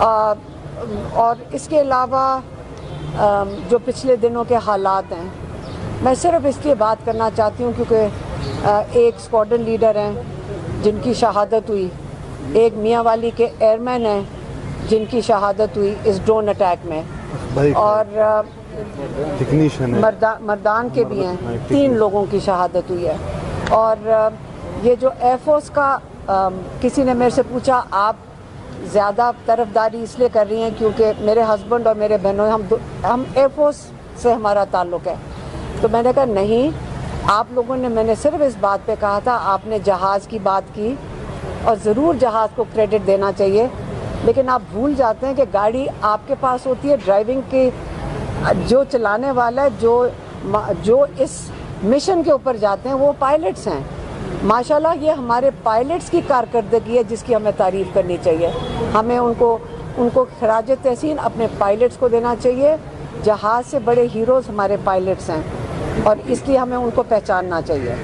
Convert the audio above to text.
اور اس کے علاوہ جو پچھلے دنوں کے حالات ہیں، میں صرف اس لیے بات کرنا چاہتی ہوں کیونکہ ایک اسکواڈرن لیڈر ہیں جن کی شہادت ہوئی، ایک میاں والی کے ایئرمین ہیں جن کی شہادت ہوئی اس ڈرون اٹیک میں، اور مردان کے بھی ہیں، 3 لوگوں کی شہادت ہوئی ہے۔ اور یہ جو ایئر فورس کا کسی نے میرے سے پوچھا آپ زیادہ طرفداری اس لیے کر رہی ہیں کیونکہ میرے ہسبینڈ اور میرے بہنوں ہم ایئر فورس سے ہمارا تعلق ہے، تو میں نے کہا نہیں، آپ لوگوں نے، میں نے صرف اس بات پہ کہا تھا، آپ نے جہاز کی بات کی اور ضرور جہاز کو کریڈٹ دینا چاہیے، لیکن آپ بھول جاتے ہیں کہ گاڑی آپ کے پاس ہوتی ہے، ڈرائیونگ کی جو چلانے والا ہے، جو اس مشن کے اوپر جاتے ہیں وہ پائلٹس ہیں۔ ماشاءاللہ یہ ہمارے پائلٹس کی کارکردگی ہے جس کی ہمیں تعریف کرنی چاہیے، ہمیں ان کو خراج تحسین اپنے پائلٹس کو دینا چاہیے۔ جہاز سے بڑے ہیروز ہمارے پائلٹس ہیں اور اس لیے ہمیں ان کو پہچاننا چاہیے۔